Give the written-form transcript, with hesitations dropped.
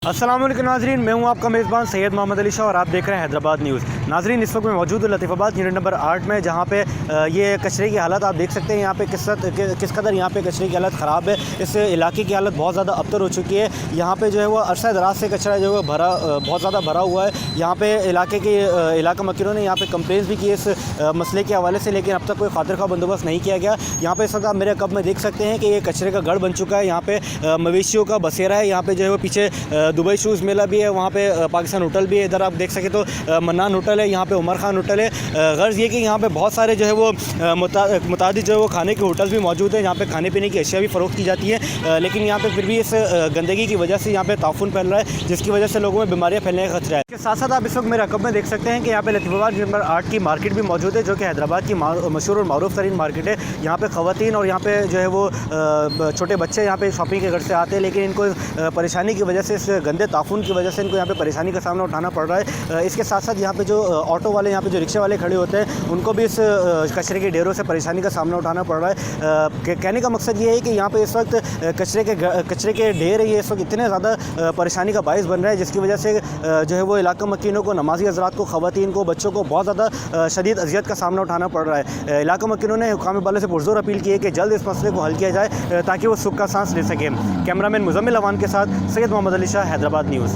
अस्सलाम वालेकुम नाजरीन, मैं हूं आपका मेज़बान सैयद मोहम्मद अली शाह और आप देख रहे हैं हैदराबाद न्यूज़। नाजरीन, इस वक्त मैं मौजूद हूं लतीफ़ाबाद यूनिट नंबर 8 में, जहां पे ये कचरे की हालत आप देख सकते हैं। यहाँ पे किस कदर यहाँ पे कचरे की हालत ख़राब है। इस इलाके की हालत बहुत ज़्यादा अबतर हो चुकी है। यहाँ पे जो है वो अरसा दराज से कचरा जो है बहुत ज़्यादा भरा हुआ है। यहाँ पे इलाका मकीनों ने यहाँ पे कंप्लेंट्स भी की इस मसले के हवाले से, लेकिन अब तक कोई खातिर का बंदोबस्त नहीं किया गया। यहाँ पे इस वक्त आप मेरे कब में देख सकते हैं कि ये कचरे का गढ़ बन चुका है। यहाँ पे मवेशियों का बसेरा है। यहाँ पे जो है वो पीछे दुबई शूज़ मेला भी है, वहाँ पे पाकिस्तान होटल भी है। इधर आप देख सकें तो मन्नान होटल है, यहाँ पे उमर खान होटल है। गर्ज़ ये कि यहाँ पे बहुत सारे जो है वो मुतादिद जो है वो खाने के होटल भी मौजूद हैं, जहाँ पे खाने पीने की अशिया भी फ़रोख्त की जाती है। लेकिन यहाँ पे फिर भी इस गंदगी की वजह से यहाँ पे ताफुन फैल रहा है, जिसकी वजह से लोगों में बीमारियाँ फैलने का खतरा है। इसके साथ साथ आप इस वक्त मेरे रकब में देख सकते हैं कि यहाँ पे लतीफ़ाबाद नंबर 8 की मार्केट भी मौजूद है, जो कि हैदराबाद की मशहूर और मारूफ तरीन मार्केट है। यहाँ पे ख़वातीन और यहाँ पे जो है वो छोटे बच्चे यहाँ पे शॉपिंग के घर से आते हैं, लेकिन इनको परेशानी की वजह से, इस गंदे ताफुन की वजह से इनको यहाँ पे परेशानी का सामना उठाना पड़ रहा है। इसके साथ साथ यहाँ पे जो ऑटो वाले, यहाँ पे जो रिक्शे वाले खड़े होते हैं, उनको भी इस कचरे के ढेरों से परेशानी का सामना उठाना पड़ रहा है। कहने का मकसद ये है कि यहाँ पे इस वक्त कचरे के ढेर ये इस वक्त इतने ज़्यादा परेशानी का बायस बन रहा है, जिसकी वजह से जो है वो इलाका मकीनों को, नमाजी हज़रात को, ख़वातीन को, बच्चों को बहुत ज़्यादा शदीद अज़ियत का सामना उठाना पड़ रहा है। इलाका मकीनों ने हुकाम बाले से पुरज़ोर अपील की है कि जल्द इस मसले को हल किया जाए, ताकि वो सुख का सांस ले सकें। कैमरामैन मुज़म्मिल अवान के साथ सैयद मोहम्मद अली शाह, हैदराबाद न्यूज़।